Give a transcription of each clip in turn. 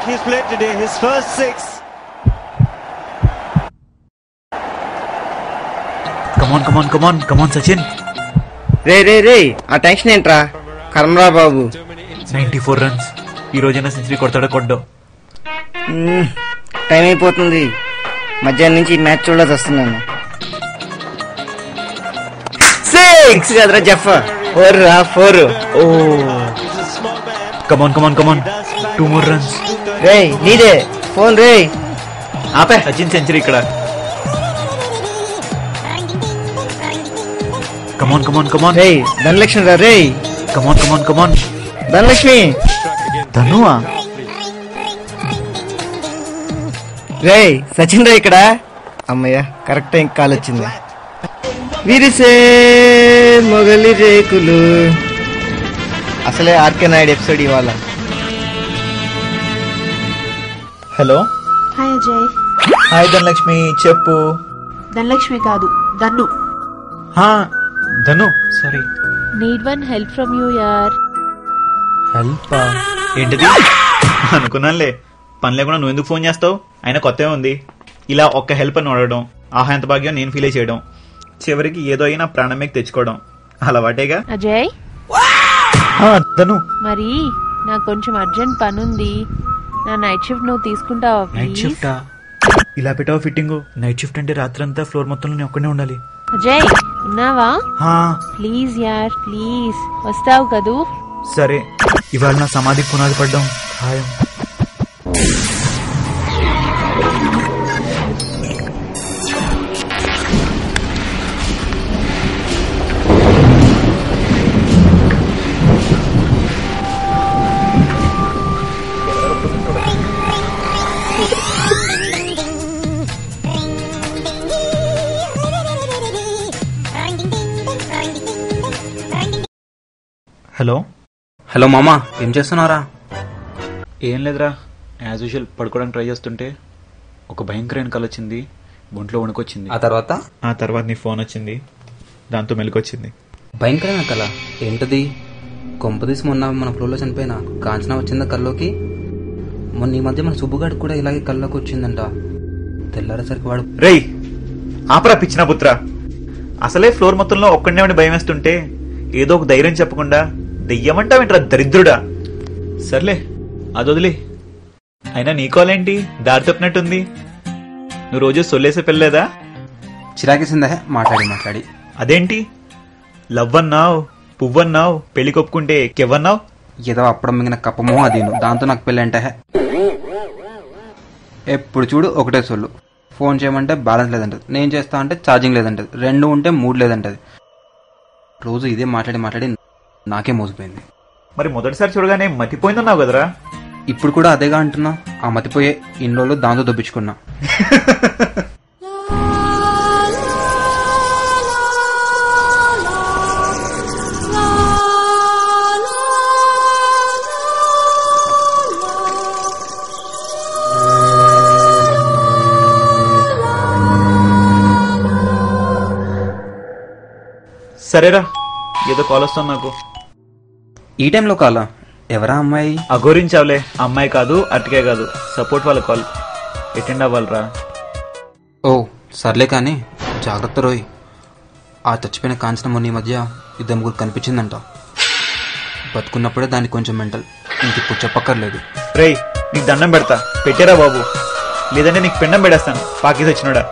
he's played today, his first 6. Come on, Sachin. రే ఆ tension ఏంట్రా కర్మరా బాబు. 94 రన్స్. ఈ రోజైనా సెంచరీ కొడతాడో కొడ్డో. టైం అయిపోతుంది. మధ్యాహ్నం నుంచి మ్యాచ్ చూడాల్సి వస్తున్నాను. 6 కదరా జఫ్. 4 Come on. 2 more runs. రే నీదే ఫోన్ రే. ఆపే సచిన్ సెంచరీ ఇక్కడ. Come on. రే ధనలక్ష్మి రా రే. Come on. ధనలక్ష్మి. ధనువా? రే సచిన్ రా ఇక్కడ. అమ్మయ్య కరెక్ట్ టైం కాల్ వచ్చింది. విరిసే మొగలి రేకులు. అసలే ఆర్కే నాయుడు ఎపిసోడ్ ఇవాళ. Hello. Hi Ajay. Hi Dhanalakshmi, చెప్పు. ధనలక్ష్మి కాదు, Dhannu. Dhanu, sorry. Need one help from you యార్. హెల్ప్ ఏంటిది? అనుకున్నానులే. పని లేకుండా నువ్వు ఎందుకు ఫోన్ చేస్తావు? అయినా కొత్త ఉంది. ఇలా ఒక్క హెల్ప్ అని అడగడం, ఆహా ఎంత భాగ్యం నేను ఫీల్ చేయడం, చివరికి ఏదో అయినా ప్రాణమే తెచ్చుకోవడం అలవాటేగా. అజయ్ ధను, మరి నాకు కొంచెం అర్జెంట్ పని ఉంది. నా నైట్ షిఫ్ట్ నువ్వు తీసుకుంటావా? నైట్ షిఫ్టా? ఇలా పెట్టావు ఫిట్టింగ్. నైట్ షిఫ్ట్ అంటే రాత్రంతా ఫ్లోర్ మొత్తంలో నేను ఒక్కడే ఉండాలి. అజయ్ ఉన్నావా? ప్లీజ్ యార్ ప్లీజ్, వస్తావు కదూ? సరే, ఇవాళ నా సమాధికి పునాది పడ్డం ఖాయం. హలో మామా, ఏం చేస్తున్నారా? ఏం లేదురా, యాజ్ యూజువల్ పడుకోవడానికి ట్రై చేస్తుంటే ఒక భయంకరమైన కల వచ్చింది. ఒంట్లో వణుకొచ్చింది. ఆ తర్వాత నీ ఫోన్ వచ్చింది, దాంతో మెలకొచ్చింది. భయంకరమైన కల ఏంటది? కొంపదీసి మొన్న మన ఫ్లోలో చనిపోయిన కాంచనా వచ్చిందా కల్లోకి? మొన్న ఈ మధ్య మన సుబ్బుగాడికి కూడా ఇలాగే కల్లోకి వచ్చిందంట. తెల్లారేసరికి వాడు రేయ్ ఆపరా పిచ్చిన పుత్ర. అసలే ఫ్లోర్ మొత్తంలో ఒక్కడే ఉండి భయం వేస్తుంటే ఏదో ఒక ధైర్యం చెప్పకుండా దెయ్యమంటావేంట్రా దరిద్రుడా. సర్లే అది వదిలే. అయినా నీ కాలేంటి దారి తప్పినట్టుంది? నువ్వు రోజు సొల్లేసే పెళ్ళలేదా? చిరాకేసిందా మాట్లాడి? అదేంటి లవ్ అన్నావు, పువ్వన్నావు, పెళ్లి కొప్పుకుంటే కెవ్వన్నావు? ఏదో అప్పడం మిగిలిన కప్పమో అది, దాంతో నాకు పెళ్ళి అంటే ఎప్పుడు చూడు ఒకటే సొల్లు. ఫోన్ చేయమంటే బ్యాలెన్స్ లేదంటది, నేను చేస్తా అంటే ఛార్జింగ్ లేదంటది, 2 ఉంటే 3 లేదంటది. రోజు ఇదే మాట్లాడి నాకే మోసిపోయింది. మరి మొదటిసారి చూడగానే మతిపోయిందన్నావు కదరా? ఇప్పుడు కూడా అదేగా అంటున్నా. ఆ మతిపోయే ఇన్ని రోజులు దాంతో దొబ్బించుకున్నా. సరేరా, ఏదో కాల్ వస్తుంది నాకు. ఈ టైంలో కాలా? ఎవరా అమ్మాయి? అఘోరించావులే. అమ్మాయి కాదు, అటుకే కాదు, సపోర్ట్ వాళ్ళ కాల్. అటెండ్ అవ్వాలరా. ఓ సర్లే కానీ జాగ్రత్త రోయ్. ఆ చచ్చిపోయిన కాంచన మొన్న ఈ మధ్య 2 కనిపించిందంట. బతుకున్నప్పుడే దానికి కొంచెం మెంటల్, ఇంకిప్పుడు చెప్పక్కర్లేదు. రేయ్ నీకు దండం పెడతా, పెట్టారా బాబు, లేదంటే నీకు పిండం పెడేస్తాను పాకి తెచ్చినోడా.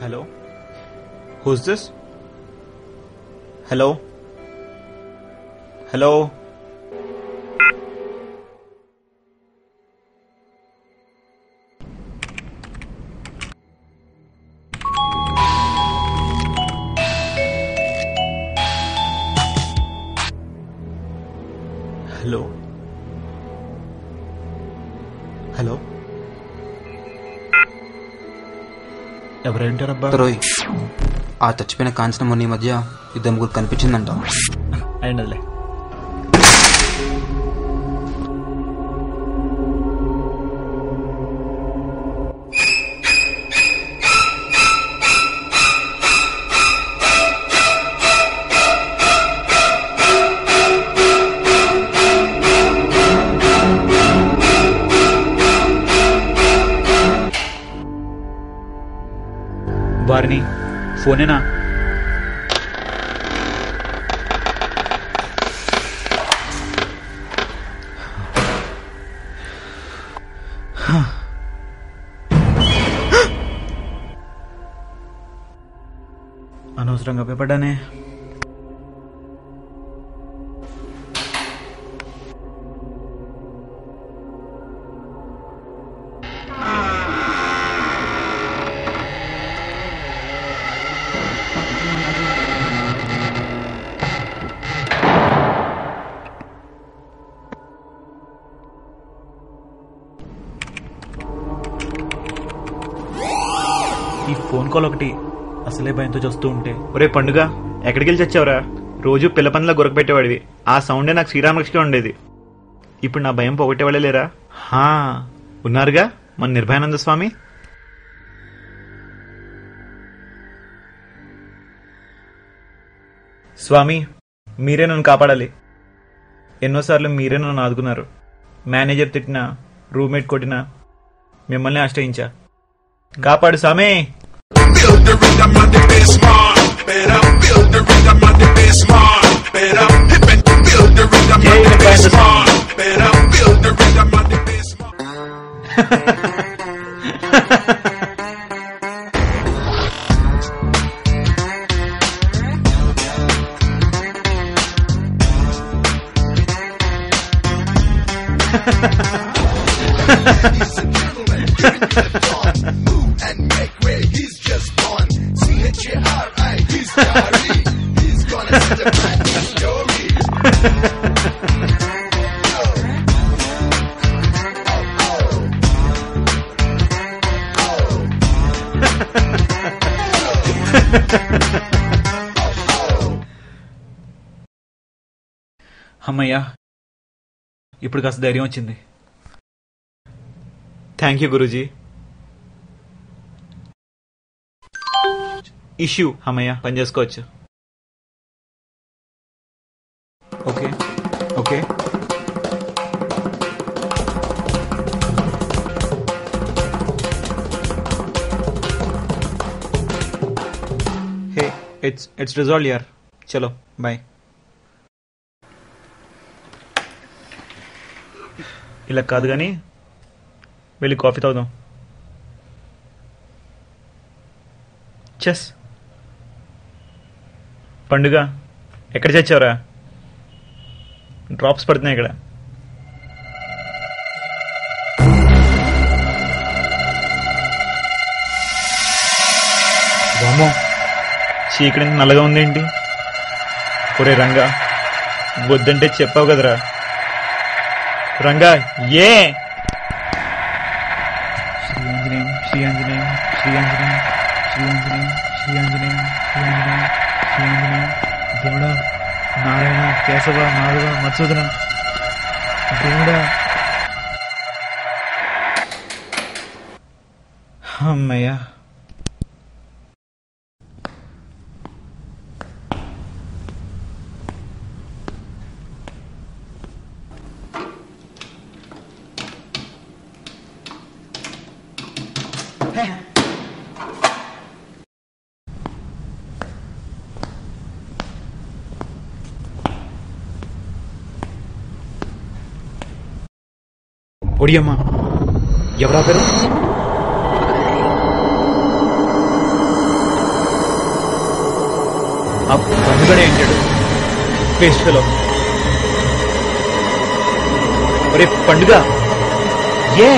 Hello, who's this? Hello. Hello. Hello. Hello. ఎవరేంటారబ్బా? రోయ్ ఆ చచ్చిపోయిన కాంచన మొన్న ఈ మధ్య 2 కనిపించిందంట. అయినదిలే. వారిని ఫోనేనా? అనవసరంగా భయపడ్డానే. ఈ ఫోన్ కాల్ ఒకటి అసలే భయంతో చూస్తూ ఉంటే. ఒరే పండుగ, ఎక్కడికి వెళ్ళి చచ్చావురా? రోజు పిల్ల పనిలా గురకపెట్టేవాడివి. ఆ సౌండే నాకు శ్రీరామకృష్ణ ఉండేది. ఇప్పుడు నా భయం పోగొట్టేవాళ్ళే లేరా? ఉన్నారుగా మన నిర్భయానంద స్వామి. స్వామి, మీరే నన్ను కాపాడాలి. ఎన్నోసార్లు మీరే నన్ను ఆదుకున్నారు. మేనేజర్ తిట్టినా, రూమ్మేట్ కొట్టినా మిమ్మల్ని ఆశ్రయించా. కాపాడు స్వామి. అమ్మయ్యా, ఇప్పుడు కాస్త ధైర్యం వచ్చింది. Thank you Guruji. ఇష్యూ అమ్మయ్యా, పని చేసుకోవచ్చు. Okay okay. Hey, it's resolve యార్. చలో బాయ్. ఇలా కాదు కానీ వెళ్ళి కాఫీ తాగుదాం. చెస్. పండుగ, ఎక్కడ చచ్చావురా? డ్రాప్స్ పడుతున్నాయి ఇక్కడ. వామో, చీకటి నల్లగా ఉందేంటి? ఒరే రంగా, వద్దంటే చెప్పావు కదరా. రంగా, ఏ శ్రీ ఆంజనేయం శ్రీ ఆంజనేయం శ్రీ ఆంజనేయం శ్రీ ఆంజనేయం శ్రీ ఆంజనేయం శ్రీ ఆంజనేయం శ్రీ ఆంజనేయం. దేవుడా, నారాయణ, కేశవ, మాధవ, మధుసూదన, దేవుడా. అమ్మయ్యా. ఒడియమ్మ, ఎవరా పేరు? ఆ పండుగనే ఏంటాడు ఫేస్లో. ఒరే పండుగ, ఏ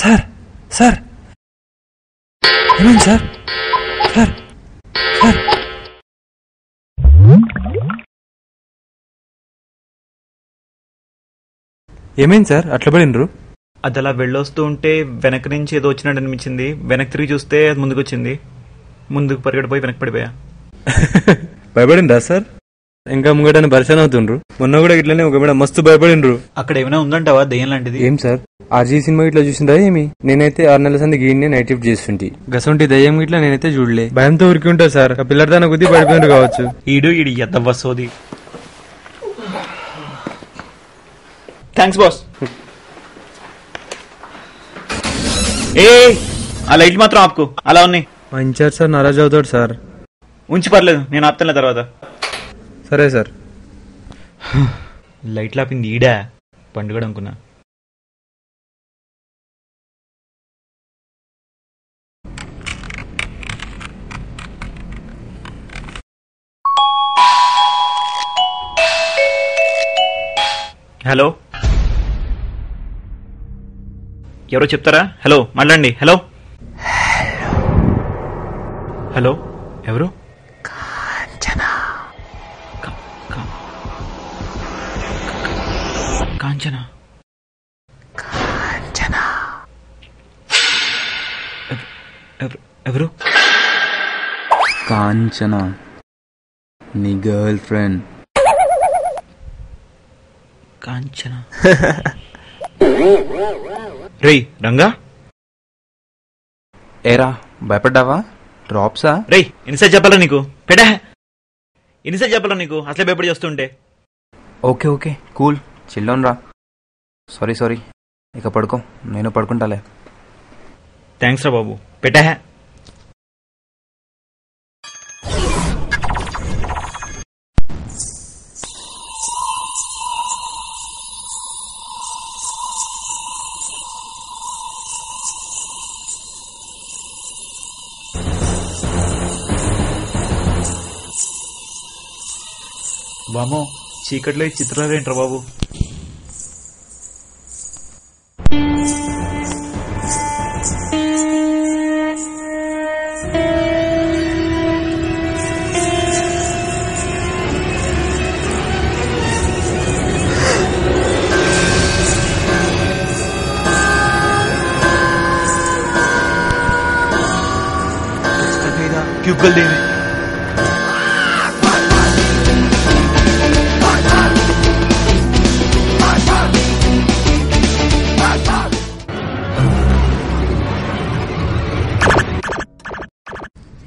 సార్ సార్ ఏమైంది సార్? సార్ సార్ ఏమైంది సార్? అట్లా పడినరు? అది అలా వెళ్ళొస్తూ ఉంటే వెనక నుంచి ఏదో వచ్చినట్టు అనిపించింది. వెనక్కి తిరిగి చూస్తే అది ముందుకు వచ్చింది. ముందుకు పరిగెడిపోయి వెనక్కి పడిపోయా. భయపడిందా సార్? ఇంకా ముంగటని పరిచయం అవుతుండ్రు. మొన్న కూడా ఇట్లనే ఒక మేడం మస్తు భయపడిండ్రు. అక్కడ ఏమైనా ఉందంటావా దయ్యం లాంటిది? ఏం సార్ ఆర్జీ సినిమా ఇట్లా చూసిందా ఏమి? నేనైతే 6 నెలల సంది గీడిని నైట్ షిఫ్ట్ చేస్తుంటే గసంటి దయ్యం ఇట్లా నేనైతే చూడలే. భయంతో ఉరికి ఉంటారు సార్. ఆ పిల్లడిదాన గుద్ది పడిపోయిండ్రు కావచ్చు. ఈడు ఎద్దవ్వ సోది. Thanks boss. ఏ ఆ లైట్ మాత్రం ఆపుకో. అలా ఉన్నాయి. మా ఇన్ఛార్జ్ సార్ నారాజ్ అవుతాడు సార్. ఉంచి పర్లేదు, నేను ఆపుతానులే తర్వాత. సరే సార్. లైట్లు ఆపింది ఈడా పండుగ అనుకున్నా. హలో ఎవరో చెప్తారా? హలో మాట్లాడండి. హలో హలో ఎవరు? కాంచనా ఎవరు? కాంచనా నీ గర్ల్ ఫ్రెండ్. కాంచనా రేయ్ రంగా. ఏరా భయపడ్డావా? డ్రాప్సా? రేయ్ ఎన్నిసార్లు చెప్పాలా నీకు? పెడా ఎన్నిసార్లు చెప్పాలా నీకు? అసలే భయపడి చేస్తుంటే. ఓకే ఓకే కూల్ చిల్లోన్ రా. సారీ ఇక పడుకో, నేను పడుకుంటాలే. థ్యాంక్స్ రా బాబు. పెట్టా. వామో చీకట్లో ఈ చిత్రాలు ఏంట్రా బాబు? क्यों गल देने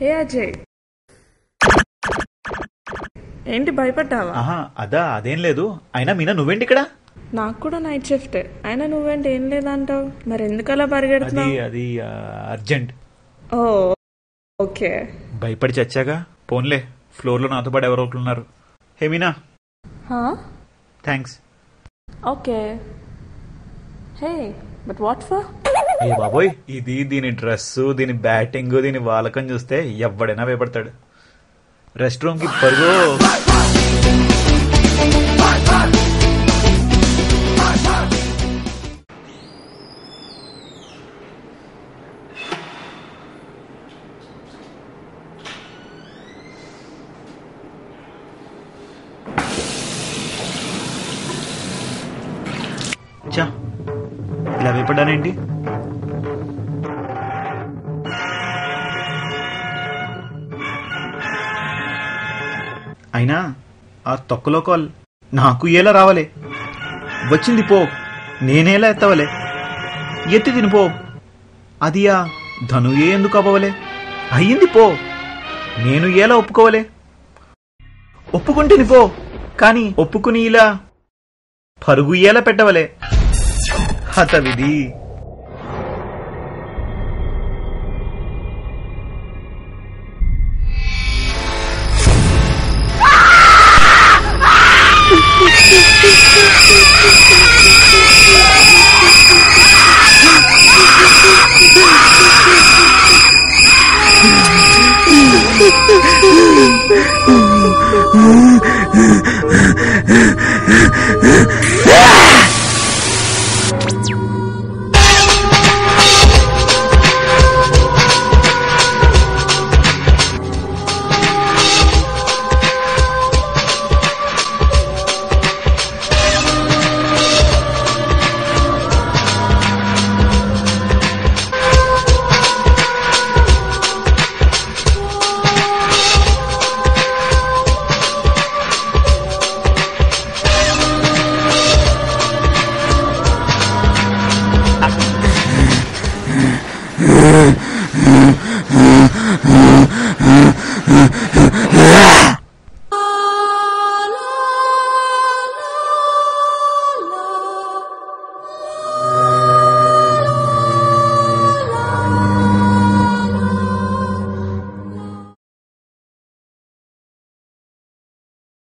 ఏ అజయ్ ఏంటి భయపడ్డావా? అదా అదేం లేదు. అయినా మీనా నువ్వేంటి ఇక్కడ? నాకు కూడా నైట్ షిఫ్ట్. అయినా నువ్వేంటి ఏం లేదంటావు? మరి ఎందుకలా పరిగెడుతున్నావు? అది అర్జెంట్. ఓ ఓకే. భయపడి చచ్చాగా. పోన్లే ఫ్లోర్ లో నాతో పాటు ఎవరో ఉన్నారు. Hey Meena. Thanks. Okay. Hey but what for? ఏ బాబోయ్, ఇది దీని డ్రెస్, దీని బ్యాటింగ్, దీని వాలకం చూస్తే ఎవడైనా భయపడతాడు. రెస్ట్ రూమ్ కి పరుగు. చా ఇలా భయపడ్డానేంటి? అయినా ఆ తొక్కలో కాల్ నాకు ఎలా రావాలే? వచ్చింది పో, నేనేలా ఎత్తవలే? ఎత్తి తినిపో. అది ఆ ధను ఎందుకు అవ్వవలే? అయ్యింది పో, నేను ఎలా ఒప్పుకోవలే? ఒప్పుకుంటేని పో, కానీ ఒప్పుకుని ఇలా పరుగు ఎలా పెట్టవలే? హత విధి.